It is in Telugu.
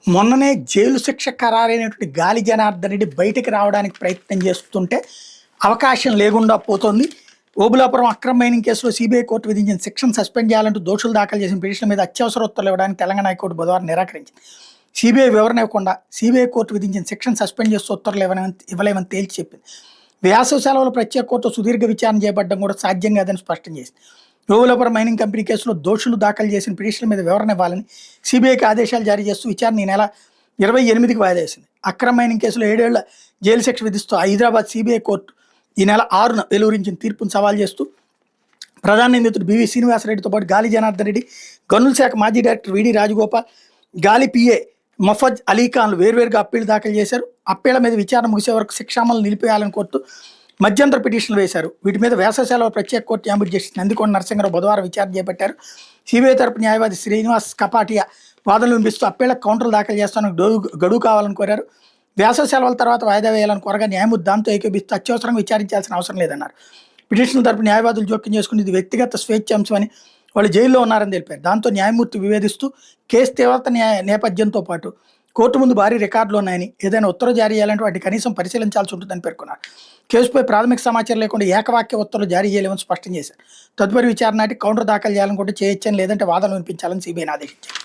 మొన్ననే జైలు శిక్ష ఖరారైనటువంటి గాలి జనార్దన్ రెడ్డి బయటికి రావడానికి ప్రయత్నం చేస్తుంటే అవకాశం లేకుండా పోతోంది. ఓబులాపురం అక్రమ మైనింగ్ కేసులో సిబిఐ కోర్టు విధించిన శిక్షను సస్పెండ్ చేయాలంటూ దోషులు దాఖలు చేసిన పిటిషన్ మీద అత్యవసర ఉత్తర్వులు ఇవ్వడానికి తెలంగాణ హైకోర్టు బుధవారం నిరాకరించింది. సిబిఐ వివరణ ఇవ్వకుండా సిబిఐ కోర్టు విధించిన శిక్షను సస్పెండ్ చేస్తూ ఉత్తర్వులు ఇవ్వలేమని తేల్చి చెప్పింది. వేసవి సెలవుల ప్రత్యేక కోర్టు సుదీర్ఘ విచారణ చేపట్టడం కూడా సాధ్యం కాదని స్పష్టం చేసింది. ఓబులాపురం మైనింగ్ కంపెనీ కేసులో దోషులు దాఖలు చేసిన పిటిషన్ మీద వివరణ ఇవ్వాలని సిబిఐకి ఆదేశాలు జారీ చేస్తూ విచారణ ఈ నెల 28కి వాయిదా వేసింది. అక్రమ మైనింగ్ కేసులో 7 ఏళ్ల జైలు శిక్ష విధిస్తూ హైదరాబాద్ సిబిఐ కోర్టు ఈ నెల 6న వెలువరించిన తీర్పును సవాల్ చేస్తూ ప్రధాన నిందితుడు బివి శ్రీనివాసరెడ్డితో పాటు గాలి జనార్దన్ రెడ్డి, గనుల శాఖ మాజీ డైరెక్టర్ విడి రాజగోపాల్, గాలి పిఏ మఫజ్ అలీఖాన్లు వేర్వేరుగా అప్పీలు దాఖలు చేశారు. అప్పీళ్ల మీద విచారణ ముగిసే వరకు శిక్షామలు నిలిపేయాలని కోరుతూ మధ్యంతర పిటిషన్లు వేశారు. వీటి మీద వేసవి సెలవు ప్రత్యేక కోర్టు న్యాయమూర్తి జస్టిస్ నందికొండ నరసింహరావు బుధవారం విచారణ చేపట్టారు. సిబిఐ తరపు న్యాయవాది శ్రీనివాస్ కపాటియా వాదనలు వినిపిస్తూ అప్పీళ్లకు కౌంటర్లు దాఖలు చేస్తానికి గడువు కావాలని కోరారు. వేసవి సెలవుల తర్వాత వాయిదా వేయాలని కోరగా న్యాయమూర్తి దాంతో ఏకీపిస్తూ అత్యవసరంగా విచారించాల్సిన అవసరం లేదన్నారు. పిటిషన్ల తరపు న్యాయవాదులు జోక్యం చేసుకుని ఇది వ్యక్తిగత స్వేచ్ఛ అంశమని, వాళ్ళు జైల్లో ఉన్నారని తెలిపారు. దాంతో న్యాయమూర్తి వివేదిస్తూ కేసు తీవ్రత నేపథ్యంతో పాటు కోర్టు ముందు భారీ రికార్డులు ఉన్నాయని, ఏదైనా ఉత్తర్వు జారీ చేయాలంటే వాటిని కనీసం పరిశీలించాల్సి ఉంటుందని పేర్కొన్నారు. కేసుపై ప్రాథమిక సమాచారం లేకుండా ఏకవాక్య ఉత్తర్వులు జారీ చేయలేమని స్పష్టం చేశారు. తదుపరి విచారణ నాటి కౌంటర్ దాఖలు చేయాలనుకుంటే చేయొచ్చని, లేదంటే వాదనలు వినిపించాలని సిబిఐని ఆదేశించారు.